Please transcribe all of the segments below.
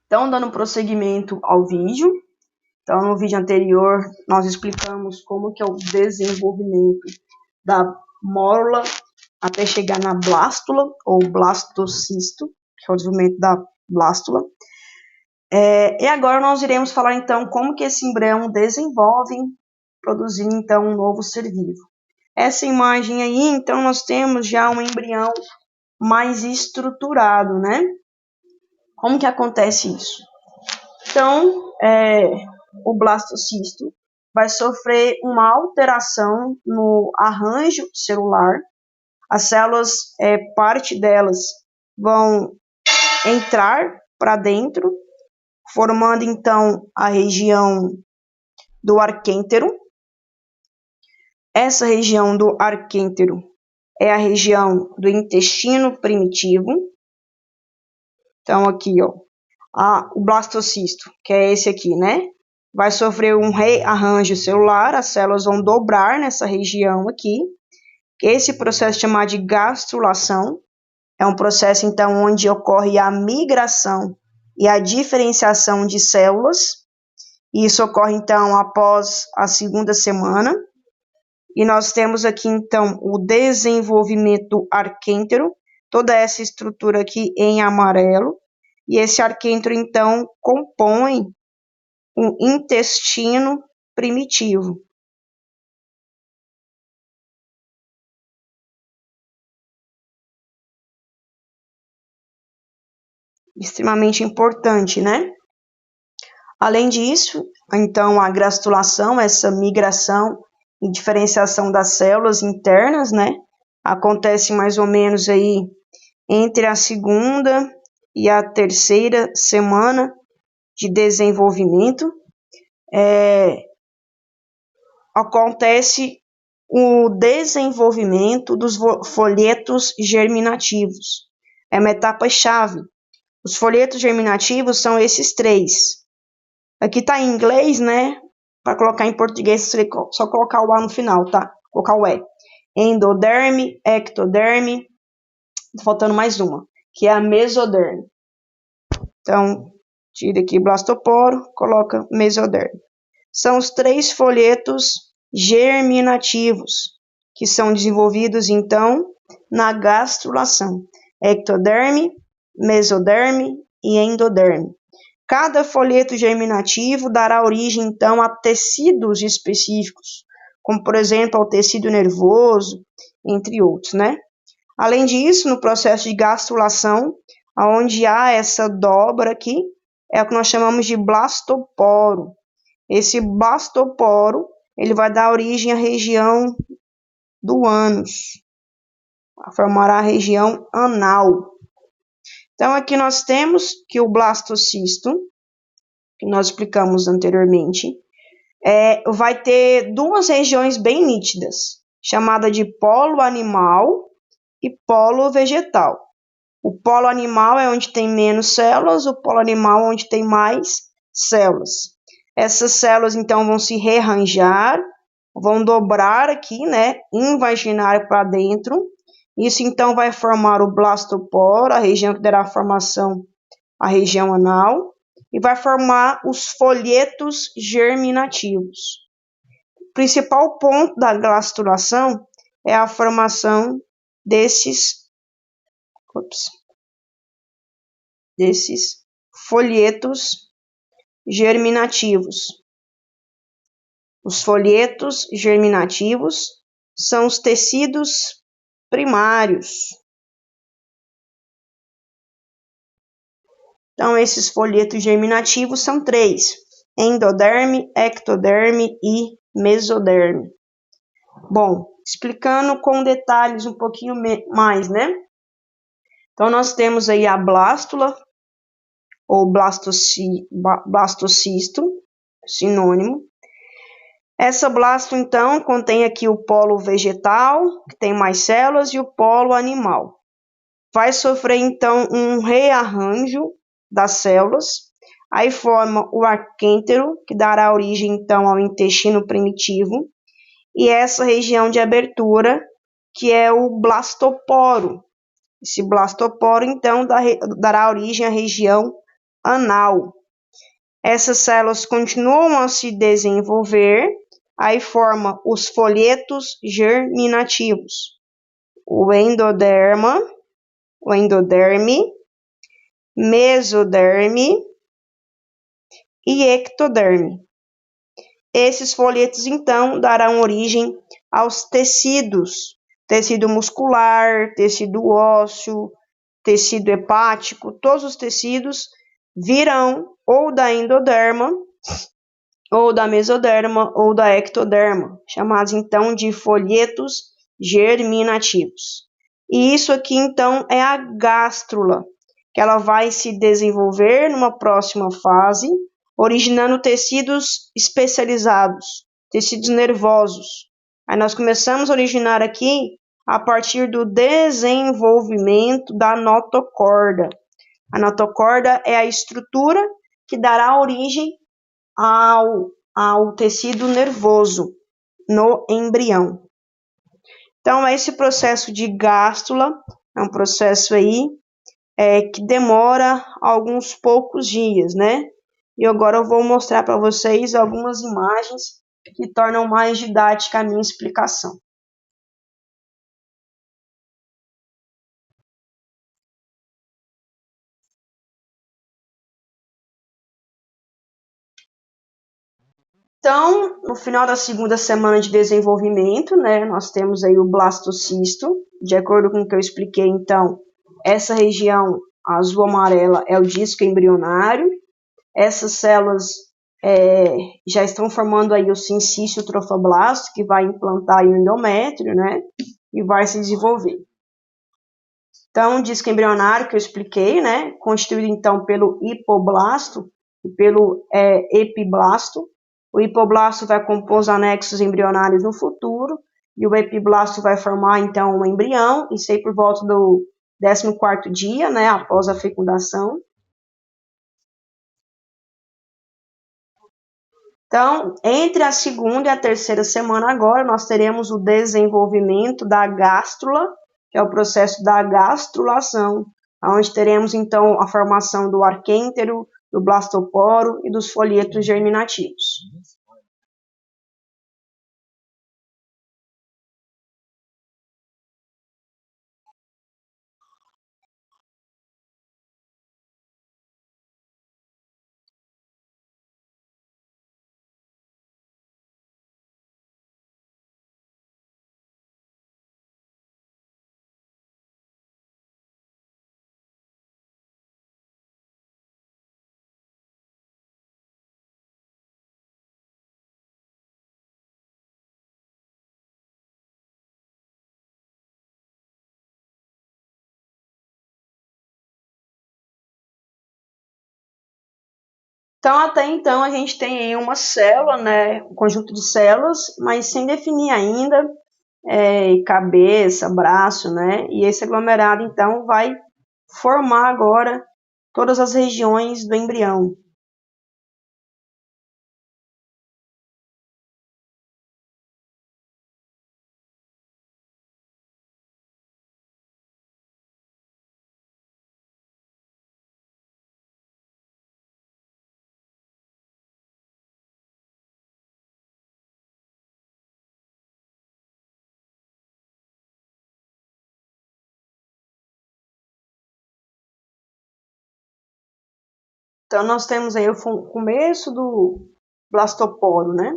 Então, dando prosseguimento ao vídeo. Então, no vídeo anterior, nós explicamos como que é o desenvolvimento da mórula até chegar na blástula, ou blastocisto, que é o desenvolvimento da blástula. E agora nós iremos falar, então, como que esse embrião desenvolve, produzindo, então, um novo ser vivo. Essa imagem aí, então, nós temos já um embrião mais estruturado, né? Como que acontece isso? Então, o blastocisto vai sofrer uma alteração no arranjo celular. As células, parte delas vão entrar para dentro, formando então a região do arquêntero. Essa região do arquêntero é a região do intestino primitivo. Então, aqui, ó, o blastocisto, que é esse aqui, né? Vai sofrer um rearranjo celular, as células vão dobrar nessa região aqui, que esse processo é chamado de gastrulação. É um processo, então, onde ocorre a migração e a diferenciação de células. Isso ocorre, então, após a segunda semana. E nós temos aqui, então, o desenvolvimento do arquêntero, toda essa estrutura aqui em amarelo. E esse arquêntero, então, compõe um intestino primitivo. Extremamente importante, né? Além disso, então, a gastrulação, essa migração e diferenciação das células internas, né? Acontece mais ou menos aí entre a segunda e a terceira semana de desenvolvimento. Acontece o desenvolvimento dos folhetos germinativos. É uma etapa-chave. Os folhetos germinativos são esses três. Aqui está em inglês, né? Para colocar em português, você só colocar o A no final, tá? Colocar o E. Endoderme, ectoderme. Tá faltando mais uma, que é a mesoderme. Então, tira aqui blastoporo, coloca mesoderme. São os três folhetos germinativos, que são desenvolvidos, então, na gastrulação. Ectoderme, mesoderme e endoderme. Cada folheto germinativo dará origem, então, a tecidos específicos, como, por exemplo, ao tecido nervoso, entre outros, né? Além disso, no processo de gastrulação, onde há essa dobra aqui, é o que nós chamamos de blastoporo. Esse blastoporo, ele vai dar origem à região do ânus, formará a região anal. Então, aqui nós temos que o blastocisto, que nós explicamos anteriormente, vai ter duas regiões bem nítidas, chamada de polo animal e polo vegetal. O polo animal é onde tem menos células, o polo animal é onde tem mais células. Essas células, então, vão se rearranjar, vão dobrar aqui, né, invaginar para dentro. Isso, então, vai formar o blastoporo, a região que dará formação, a região anal, e vai formar os folhetos germinativos. O principal ponto da gastrulação é a formação desses folhetos germinativos. Os folhetos germinativos são os tecidos primários. Então, esses folhetos germinativos são três: endoderme, ectoderme e mesoderme. Bom, explicando com detalhes um pouquinho mais, né? Então, nós temos aí a blástula, ou blastocisto, sinônimo. Essa blástula, então, contém aqui o polo vegetal, que tem mais células, e o polo animal. Vai sofrer, então, um rearranjo das células, aí forma o arquêntero, que dará origem, então, ao intestino primitivo, e essa região de abertura, que é o blastoporo. Esse blastoporo, então, dará origem à região anal. Essas células continuam a se desenvolver, aí forma os folhetos germinativos, o endoderme, mesoderme e ectoderme. Esses folhetos, então, darão origem aos tecidos, tecido muscular, tecido ósseo, tecido hepático, todos os tecidos virão ou da endoderma, ou da mesoderma, ou da ectoderma, chamados então de folhetos germinativos. E isso aqui então é a gástrula, que ela vai se desenvolver numa próxima fase, originando tecidos especializados, tecidos nervosos. Aí nós começamos a originar aqui a partir do desenvolvimento da notocorda. A notocorda é a estrutura que dará origem ao tecido nervoso no embrião. Então, esse processo de gástrula é um processo aí que demora alguns poucos dias, né? E agora eu vou mostrar para vocês algumas imagens que tornam mais didática a minha explicação. Então, no final da segunda semana de desenvolvimento, né, nós temos aí o blastocisto, de acordo com o que eu expliquei, então, essa região azul-amarela é o disco embrionário, essas células já estão formando aí o sincício trofoblasto, que vai implantar aí o endométrio, né, e vai se desenvolver. Então, o disco embrionário que eu expliquei, né, constituído então pelo hipoblasto e pelo epiblasto. O hipoblasto vai compor os anexos embrionários no futuro, e o epiblasto vai formar então um embrião, isso aí por volta do 14º dia, né, após a fecundação. Então, entre a segunda e a terceira semana agora, nós teremos o desenvolvimento da gástrula, que é o processo da gastrulação, onde teremos, então, a formação do arquêntero, do blastoporo e dos folhetos germinativos. Então, até então, a gente tem aí uma célula, né, um conjunto de células, mas sem definir ainda cabeça, braço, né, e esse aglomerado, então, vai formar agora todas as regiões do embrião. Então, nós temos aí o começo do blastoporo, né?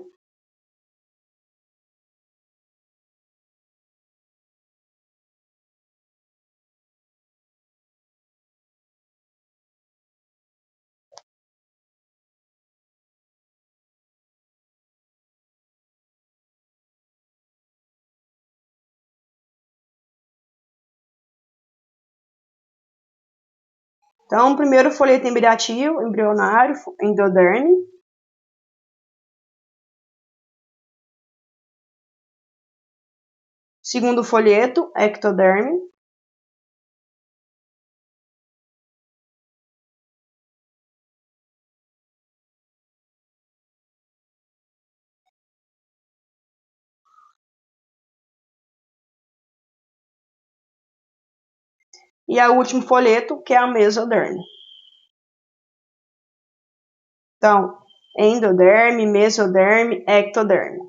Então, primeiro folheto embrionário, endoderme. Segundo folheto, ectoderme. E o último folheto, que é a mesoderme. Então, endoderme, mesoderme, ectoderme.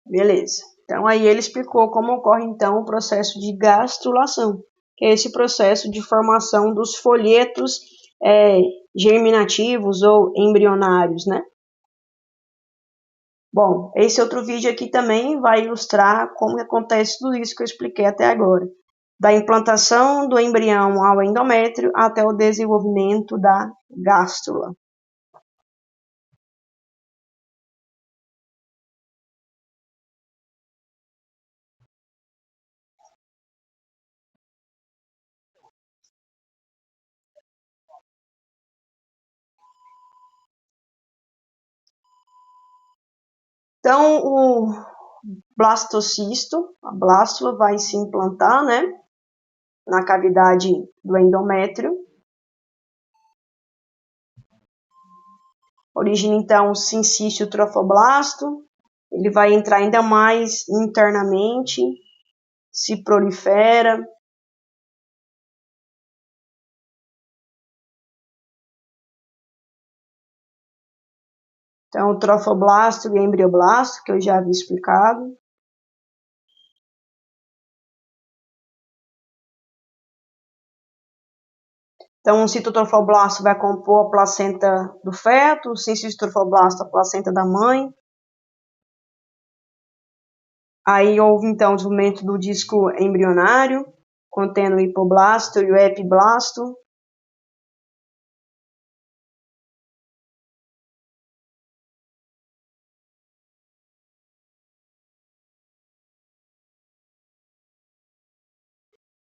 Beleza. Então, aí ele explicou como ocorre, então, o processo de gastrulação, que é esse processo de formação dos folhetos germinativos ou embrionários, né? Bom, esse outro vídeo aqui também vai ilustrar como acontece tudo isso que eu expliquei até agora. Da implantação do embrião ao endométrio até o desenvolvimento da gástrula. Então, o blastocisto, a blástula, vai se implantar, né, na cavidade do endométrio. Origina, então, o sincício trofoblasto. Ele vai entrar ainda mais internamente, se prolifera. Então, o trofoblasto e o embrioblasto, que eu já havia explicado. Então, o citotrofoblasto vai compor a placenta do feto, o cistotrofoblasto a placenta da mãe. Aí houve, então, o desenvolvimento do disco embrionário, contendo o hipoblasto e o epiblasto.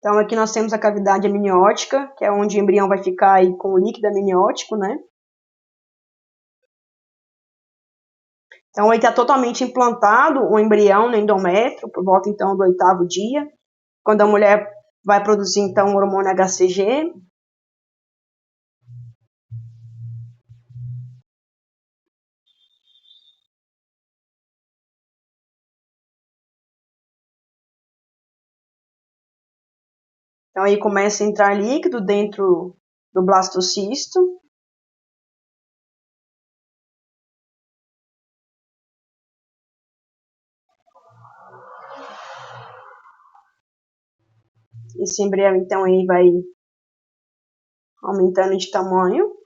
Então, aqui nós temos a cavidade amniótica, que é onde o embrião vai ficar aí com o líquido amniótico, né? Então, aí está totalmente implantado o embrião no endométrio, por volta, então, do 8º dia, quando a mulher vai produzir, então, o hormônio HCG. Então, aí começa a entrar líquido dentro do blastocisto. Esse embrião, então, aí vai aumentando de tamanho.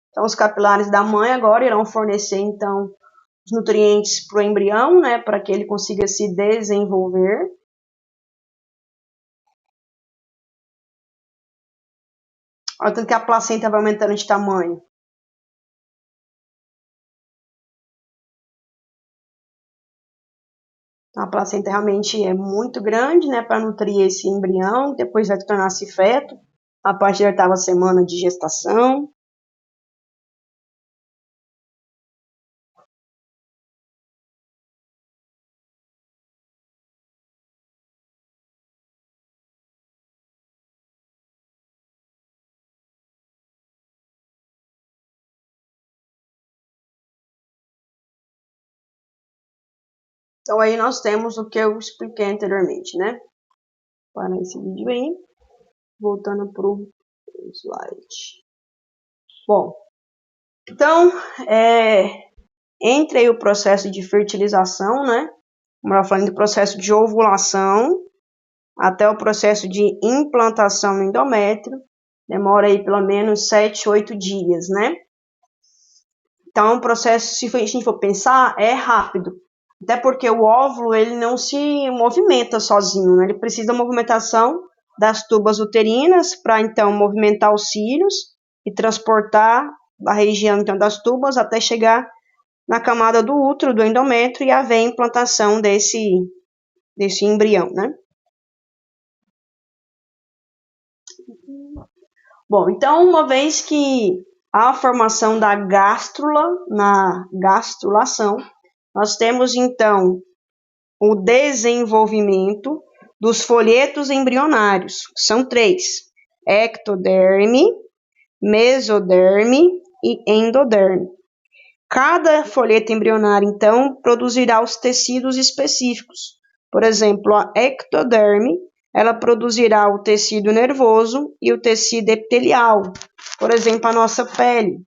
Então, os capilares da mãe agora irão fornecer, então, os nutrientes para o embrião, né, para que ele consiga se desenvolver. Olha tanto que a placenta vai aumentando de tamanho. Então, a placenta realmente é muito grande, né, para nutrir esse embrião, depois vai tornar-se feto, a partir da 8ª semana de gestação. Então, aí nós temos o que eu expliquei anteriormente, né? Para esse vídeo aí, voltando para o slide. Bom, então, entre aí o processo de fertilização, né? Como eu falei, do processo de ovulação até o processo de implantação no endométrio, demora aí pelo menos 7, 8 dias, né? Então, é um processo, se a gente for pensar, é rápido. Até porque o óvulo, ele não se movimenta sozinho, né? Ele precisa da movimentação das tubas uterinas para, então, movimentar os cílios e transportar da região, então, das tubas até chegar na camada do útero, do endométrio, e haver a implantação desse embrião, né? Bom, então, uma vez que há a formação da gástrula na gastrulação, nós temos então o desenvolvimento dos folhetos embrionários, que são 3: ectoderme, mesoderme e endoderme. Cada folheto embrionário, então, produzirá os tecidos específicos. Por exemplo, a ectoderme, ela produzirá o tecido nervoso e o tecido epitelial, por exemplo, a nossa pele.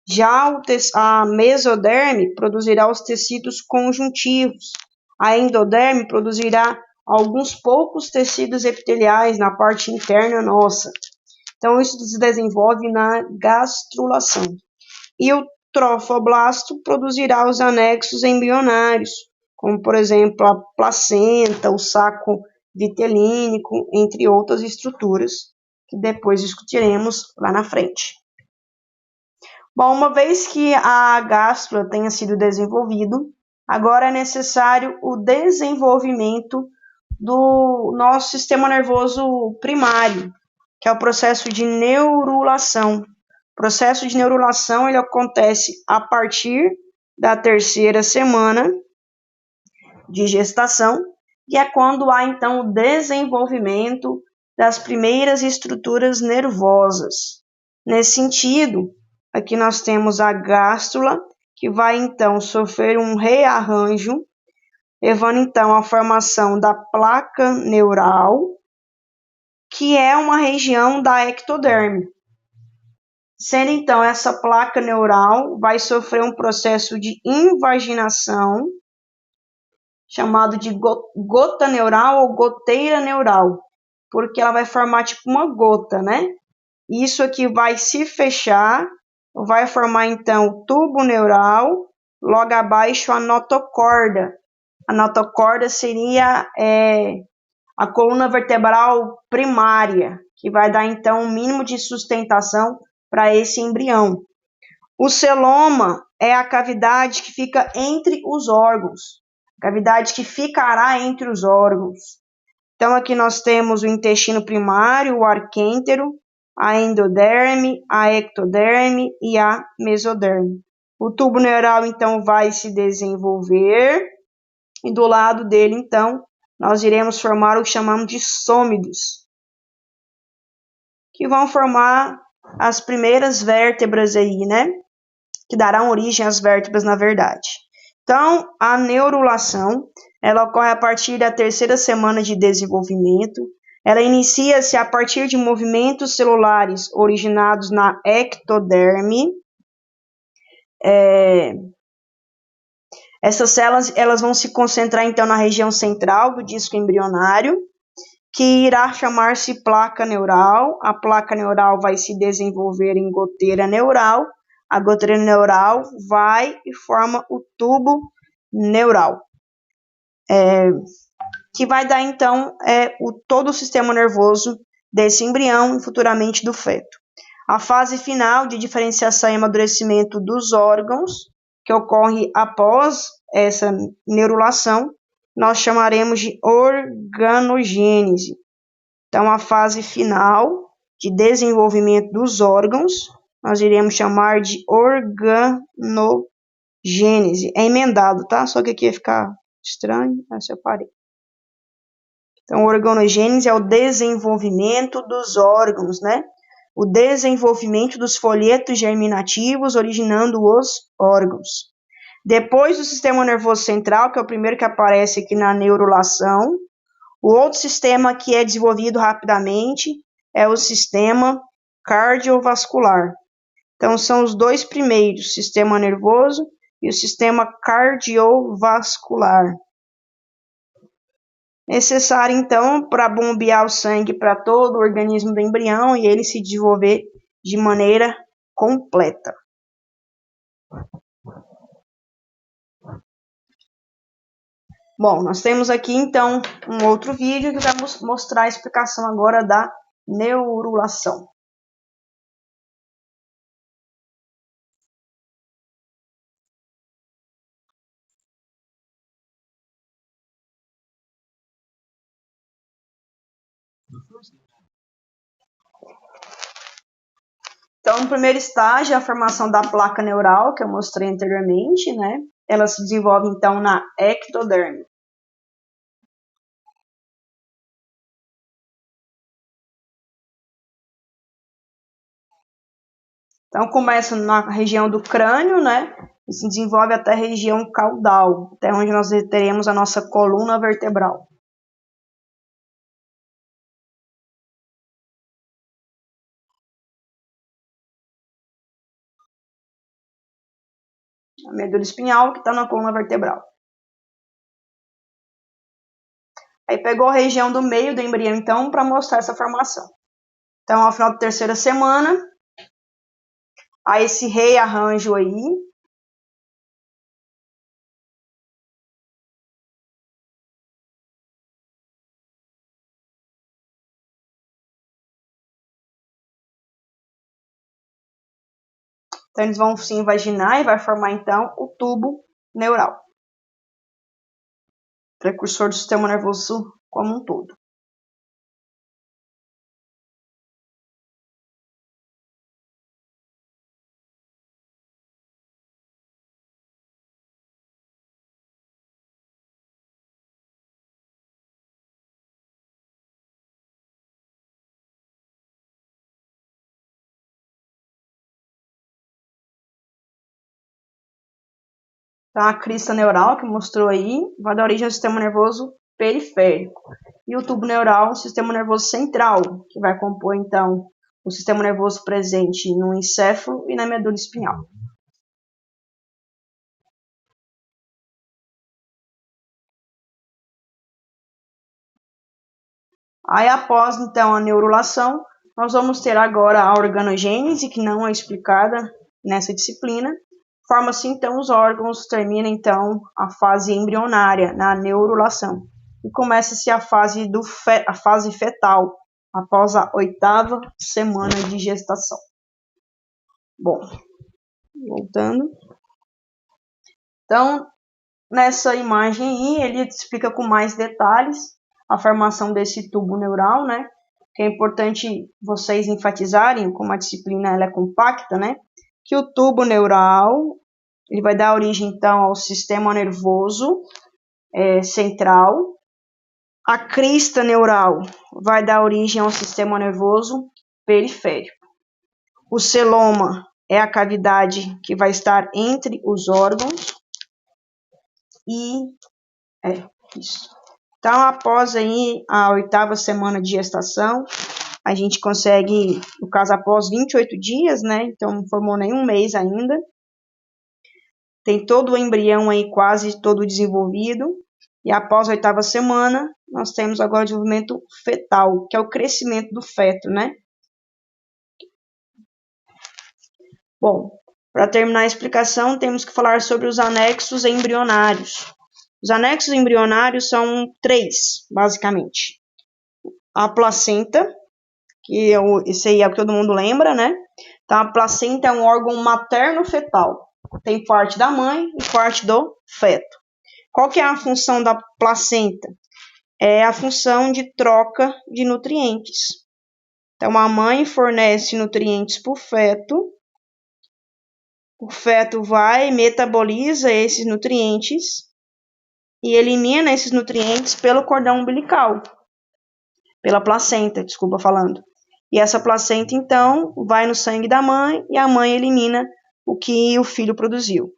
Já a mesoderme produzirá os tecidos conjuntivos. A endoderme produzirá alguns poucos tecidos epiteliais na parte interna nossa. Então, isso se desenvolve na gastrulação. E o trofoblasto produzirá os anexos embrionários, como, por exemplo, a placenta, o saco vitelínico, entre outras estruturas, que depois discutiremos lá na frente. Bom, uma vez que a gástrula tenha sido desenvolvido, agora é necessário o desenvolvimento do nosso sistema nervoso primário, que é o processo de neurulação. O processo de neurulação ele acontece a partir da 3ª semana de gestação, e é quando há então o desenvolvimento das primeiras estruturas nervosas. Nesse sentido, aqui nós temos a gástrula, que vai então sofrer um rearranjo, levando então à formação da placa neural, que é uma região da ectoderme. Sendo então essa placa neural vai sofrer um processo de invaginação, chamado de gota neural ou goteira neural, porque ela vai formar tipo uma gota, né? Isso aqui vai se fechar, vai formar então o tubo neural, logo abaixo a notocorda. A notocorda seria a coluna vertebral primária, que vai dar então um mínimo de sustentação para esse embrião. O celoma é a cavidade que fica entre os órgãos, cavidade que ficará entre os órgãos. Então, aqui nós temos o intestino primário, o arquêntero, a endoderme, a ectoderme e a mesoderme. O tubo neural, então, vai se desenvolver e do lado dele, então, nós iremos formar o que chamamos de sômidos, que vão formar as primeiras vértebras aí, né? Que darão origem às vértebras, na verdade. Então, a neurulação, ela ocorre a partir da 3ª semana de desenvolvimento. Ela inicia-se a partir de movimentos celulares originados na ectoderme. Essas células elas vão se concentrar, então, na região central do disco embrionário, que irá chamar-se placa neural. A placa neural vai se desenvolver em goteira neural. A goteira neural vai e forma o tubo neural, que vai dar, então, todo o sistema nervoso desse embrião e futuramente do feto. A fase final de diferenciação e amadurecimento dos órgãos, que ocorre após essa neurulação, nós chamaremos de organogênese. Então, a fase final de desenvolvimento dos órgãos, nós iremos chamar de organogênese. É emendado, tá? Só que aqui ia ficar estranho, aí eu separei. Então, organogênese é o desenvolvimento dos órgãos, né? O desenvolvimento dos folhetos germinativos originando os órgãos. Depois do sistema nervoso central, que é o primeiro que aparece aqui na neurulação, o outro sistema que é desenvolvido rapidamente é o sistema cardiovascular. Então, são os dois primeiros, o sistema nervoso e o sistema cardiovascular. Necessário, então, para bombear o sangue para todo o organismo do embrião e ele se desenvolver de maneira completa. Bom, nós temos aqui, então, um outro vídeo que vai mostrar a explicação agora da neurulação. Então, no primeiro estágio, a formação da placa neural, que eu mostrei anteriormente, né? Ela se desenvolve, então, na ectoderme. Então, começa na região do crânio, né? E se desenvolve até a região caudal, até onde nós teremos a nossa coluna vertebral. A medula espinhal, que está na coluna vertebral. Aí pegou a região do meio do embrião, então, para mostrar essa formação. Então, ao final da terceira semana, há esse rearranjo aí. Então, eles vão se invaginar e vai formar, então, o tubo neural, precursor do sistema nervoso como um todo. Então, a crista neural, que mostrou aí, vai dar origem ao sistema nervoso periférico. E o tubo neural, o sistema nervoso central, que vai compor, então, o sistema nervoso presente no encéfalo e na medula espinhal. Aí, após, então, a neurulação, nós vamos ter agora a organogênese, que não é explicada nessa disciplina. Forma-se, então, os órgãos, termina, então, a fase embrionária, na neurulação. E começa-se a fase fetal, após a 8ª semana de gestação. Bom, voltando. Então, nessa imagem aí, ele explica com mais detalhes a formação desse tubo neural, né? Que é importante vocês enfatizarem, como a disciplina ela é compacta, né? Que o tubo neural ele vai dar origem, então, ao sistema nervoso central. A crista neural vai dar origem ao sistema nervoso periférico. O celoma é a cavidade que vai estar entre os órgãos. E isso. Então, após aí a 8ª semana de gestação, a gente consegue, no caso, após 28 dias, né? Então, não formou nem um mês ainda. Tem todo o embrião aí quase todo desenvolvido. E após a 8ª semana, nós temos agora o desenvolvimento fetal, que é o crescimento do feto, né? Bom, para terminar a explicação, temos que falar sobre os anexos embrionários. Os anexos embrionários são 3, basicamente. A placenta, que esse aí é o que todo mundo lembra, né? Então, a placenta é um órgão materno-fetal. Tem parte da mãe e parte do feto. Qual que é a função da placenta? É a função de troca de nutrientes. Então, a mãe fornece nutrientes para o feto vai, metaboliza esses nutrientes e elimina esses nutrientes pelo cordão umbilical, pela placenta, desculpa falando. E essa placenta, então, vai no sangue da mãe e a mãe elimina o que o filho produziu.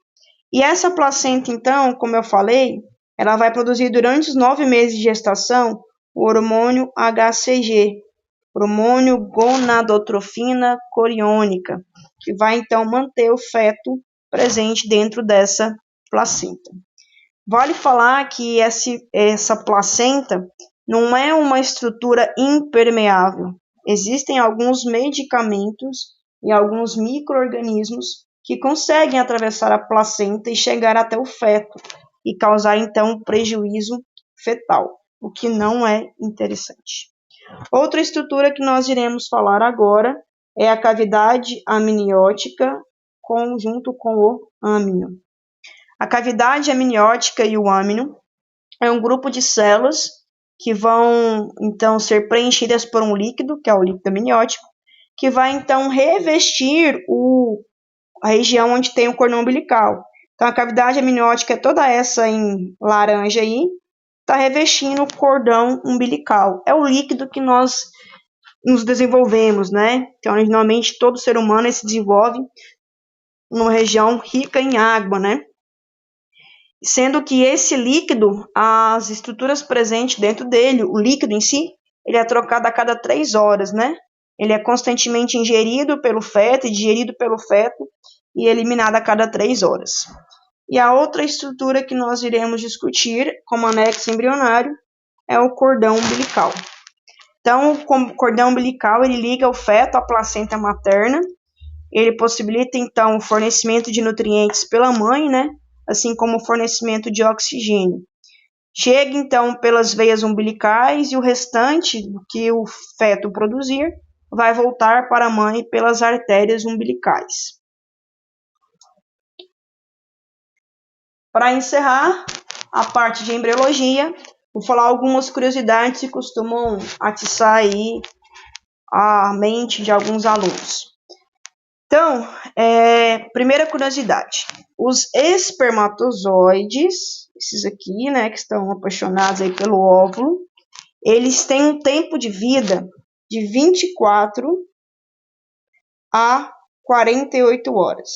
E essa placenta, então, como eu falei, ela vai produzir durante os 9 meses de gestação o hormônio HCG, hormônio gonadotrofina coriônica, que vai, então, manter o feto presente dentro dessa placenta. Vale falar que essa placenta não é uma estrutura impermeável. Existem alguns medicamentos e alguns micro-organismos que conseguem atravessar a placenta e chegar até o feto e causar, então, prejuízo fetal, o que não é interessante. Outra estrutura que nós iremos falar agora é a cavidade amniótica junto com o âmino. A cavidade amniótica e o âmino é um grupo de células que vão, então, ser preenchidas por um líquido, que é o líquido amniótico, que vai então revestir a região onde tem o cordão umbilical. Então a cavidade amniótica é toda essa em laranja aí, está revestindo o cordão umbilical. É o líquido que nós nos desenvolvemos, né? Então, normalmente todo ser humano se desenvolve numa região rica em água, né? Sendo que esse líquido, as estruturas presentes dentro dele, o líquido em si, ele é trocado a cada 3 horas, né? Ele é constantemente ingerido pelo feto, digerido pelo feto e eliminado a cada 3 horas. E a outra estrutura que nós iremos discutir como anexo embrionário é o cordão umbilical. Então, o cordão umbilical ele liga o feto à placenta materna, ele possibilita então o fornecimento de nutrientes pela mãe, né? Assim como o fornecimento de oxigênio. Chega então pelas veias umbilicais e o restante que o feto produzir vai voltar para a mãe pelas artérias umbilicais. Para encerrar a parte de embriologia, vou falar algumas curiosidades que costumam atiçar aí a mente de alguns alunos. Então, primeira curiosidade, os espermatozoides, esses aqui, né, que estão apaixonados aí pelo óvulo, eles têm um tempo de vida de 24 a 48 horas.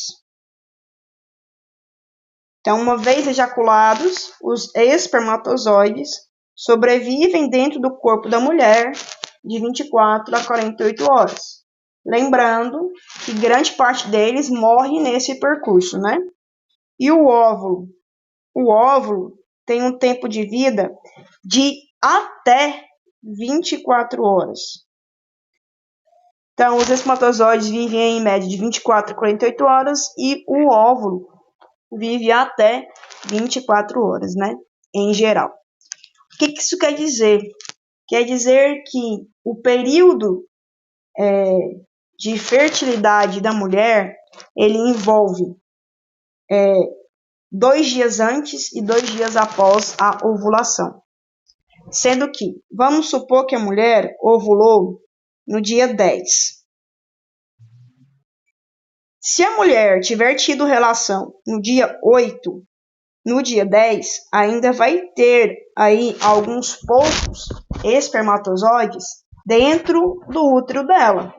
Então, uma vez ejaculados, os espermatozoides sobrevivem dentro do corpo da mulher de 24 a 48 horas. Lembrando que grande parte deles morre nesse percurso, né? E o óvulo? O óvulo tem um tempo de vida de até 24 horas. Então, os espermatozoides vivem em média de 24 a 48 horas e o óvulo vive até 24 horas, né? Em geral. O que isso quer dizer? Quer dizer que o período de fertilidade da mulher, ele envolve 2 dias antes e 2 dias após a ovulação. Sendo que, vamos supor que a mulher ovulou no dia 10. Se a mulher tiver tido relação no dia 8, no dia 10, ainda vai ter aí alguns poucos espermatozoides dentro do útero dela,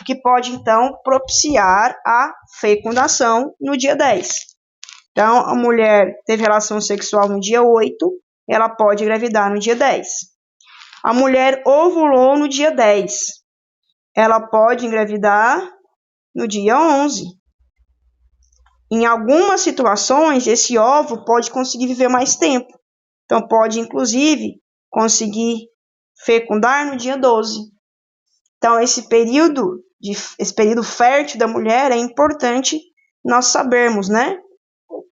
que pode então propiciar a fecundação no dia 10. Então, a mulher teve relação sexual no dia 8, ela pode engravidar no dia 10. A mulher ovulou no dia 10, ela pode engravidar no dia 11. Em algumas situações, esse óvulo pode conseguir viver mais tempo. Então, pode, inclusive, conseguir fecundar no dia 12. Então, esse período fértil da mulher é importante nós sabermos, né?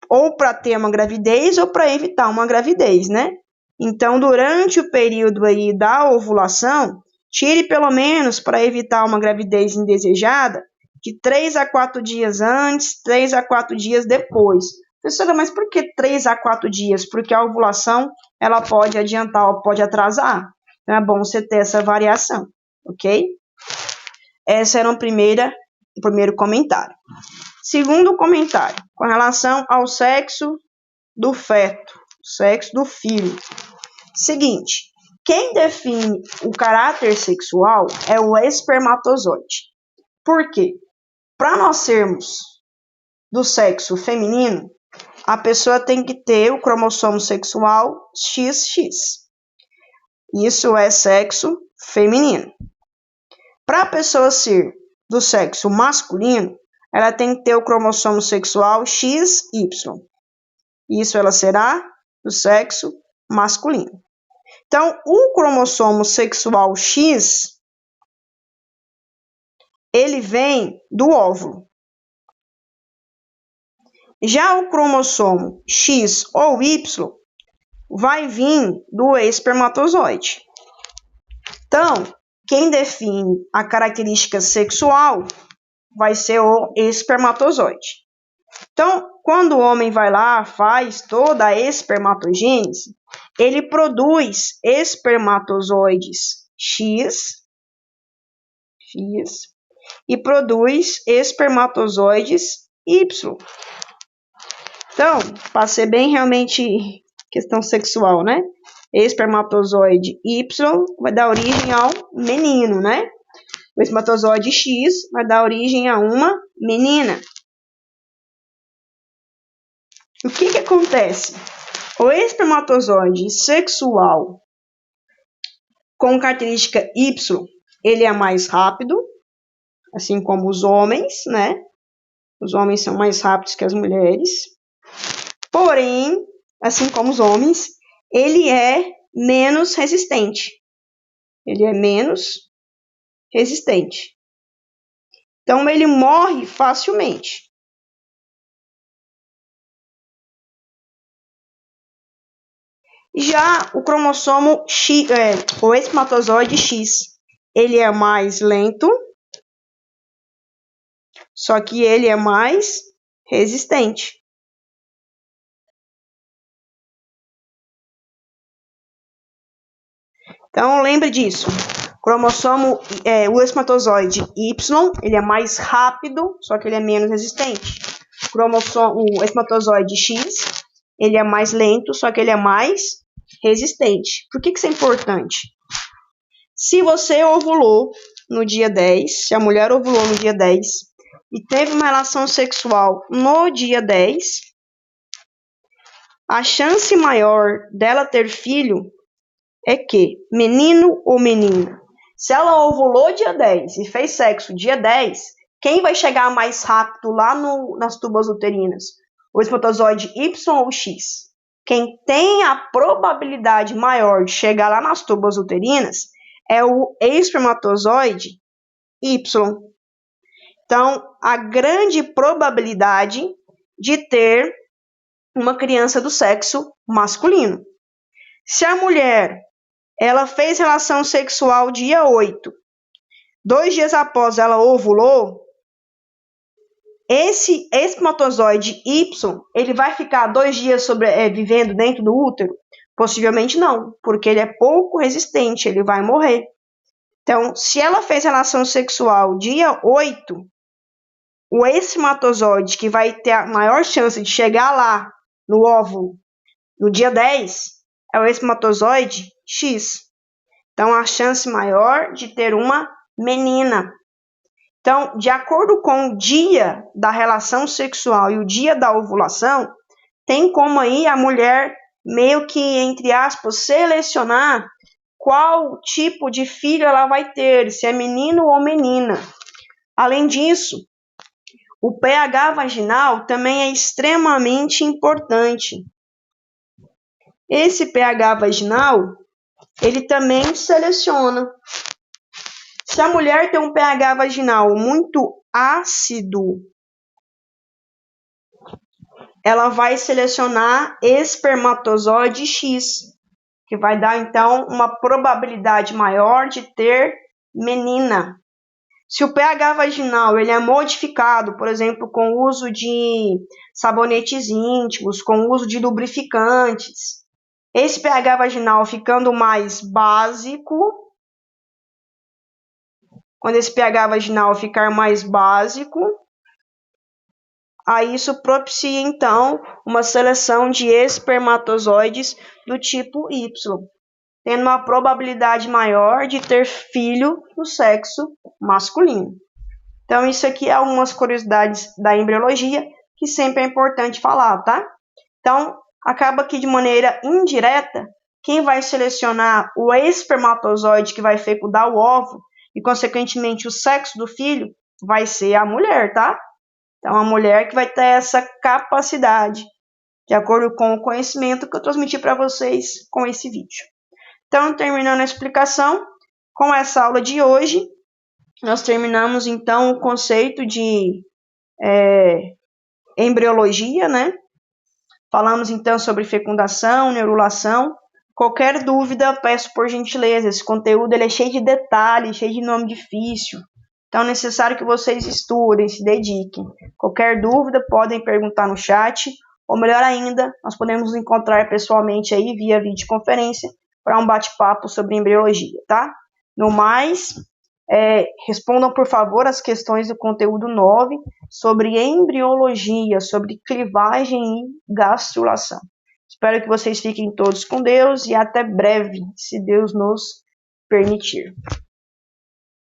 Ou para ter uma gravidez ou para evitar uma gravidez, né? Então, durante o período aí da ovulação, tire pelo menos para evitar uma gravidez indesejada de 3 a 4 dias antes, 3 a 4 dias depois. Professora, mas por que 3 a 4 dias? Porque a ovulação ela pode adiantar ou pode atrasar. Então, é bom você ter essa variação, ok? Esse era o primeiro comentário. Segundo comentário, com relação ao sexo do feto, sexo do filho. Seguinte, quem define o caráter sexual é o espermatozoide. Por quê? Para nós sermos do sexo feminino, a pessoa tem que ter o cromossomo sexual XX. Isso é sexo feminino. Para a pessoa ser do sexo masculino, ela tem que ter o cromossomo sexual XY. Isso ela será do sexo masculino. Então, o cromossomo sexual X, ele vem do óvulo. Já o cromossomo X ou Y vai vir do espermatozoide. Então, quem define a característica sexual vai ser o espermatozoide. Então, quando o homem vai lá, faz toda a espermatogênese, ele produz espermatozoides X, e produz espermatozoides Y. Então, para ser bem realmente questão sexual, né? Espermatozoide Y vai dar origem ao menino, né? O espermatozoide X vai dar origem a uma menina. O que acontece? O espermatozoide sexual com característica Y, ele é mais rápido, assim como os homens, né? Os homens são mais rápidos que as mulheres. Porém, assim como os homens, ele é menos resistente. Ele é menos resistente. Então, ele morre facilmente. Já o cromossomo X, o espermatozoide X, ele é mais lento, só que ele é mais resistente. Então, lembre disso. O espermatozoide Y, ele é mais rápido, só que ele é menos resistente. O espermatozoide X, ele é mais lento, só que ele é mais resistente. Por que isso é importante? Se você ovulou no dia 10, se a mulher ovulou no dia 10 e teve uma relação sexual no dia 10, a chance maior dela ter filho é que menino ou menina. Se ela ovulou dia 10 e fez sexo dia 10, quem vai chegar mais rápido lá nas tubas uterinas? O espermatozoide Y ou X? Quem tem a probabilidade maior de chegar lá nas tubas uterinas é o espermatozoide Y. Então, a grande probabilidade de ter uma criança do sexo masculino. Se a mulher ela fez relação sexual dia 8, 2 dias após ela ovulou, esse espermatozoide Y, ele vai ficar 2 dias vivendo dentro do útero? Possivelmente não, porque ele é pouco resistente, ele vai morrer. Então, se ela fez relação sexual dia 8, o espermatozoide que vai ter a maior chance de chegar lá no óvulo no dia 10 é o espermatozoide X. Então, a chance maior de ter uma menina. Então, de acordo com o dia da relação sexual e o dia da ovulação, tem como aí a mulher meio que, entre aspas, selecionar qual tipo de filho ela vai ter, se é menino ou menina. Além disso, o pH vaginal também é extremamente importante. Esse pH vaginal, ele também seleciona. Se a mulher tem um pH vaginal muito ácido, ela vai selecionar espermatozoide X, que vai dar, então, uma probabilidade maior de ter menina. Se o pH vaginal ele é modificado, por exemplo, com o uso de sabonetes íntimos, com o uso de lubrificantes, esse pH vaginal ficando mais básico, quando esse pH vaginal ficar mais básico, aí isso propicia, então, uma seleção de espermatozoides do tipo Y, tendo uma probabilidade maior de ter filho do sexo masculino. Então, isso aqui é algumas curiosidades da embriologia que sempre é importante falar, tá? Então, acaba que de maneira indireta, quem vai selecionar o espermatozoide que vai fecundar o óvulo e, consequentemente, o sexo do filho vai ser a mulher, tá? Então, a mulher que vai ter essa capacidade, de acordo com o conhecimento que eu transmiti para vocês com esse vídeo. Então, terminando a explicação, com essa aula de hoje, nós terminamos, então, o conceito de embriologia, né? Falamos, então, sobre fecundação, neurulação. Qualquer dúvida, peço por gentileza. Esse conteúdo ele é cheio de detalhes, cheio de nome difícil. Então, é necessário que vocês estudem, se dediquem. Qualquer dúvida, podem perguntar no chat. Ou melhor ainda, nós podemos nos encontrar pessoalmente aí via videoconferência para um bate-papo sobre embriologia, tá? No mais, Respondam, por favor, as questões do conteúdo 9 sobre embriologia, sobre clivagem e gastrulação. Espero que vocês fiquem todos com Deus e até breve, se Deus nos permitir.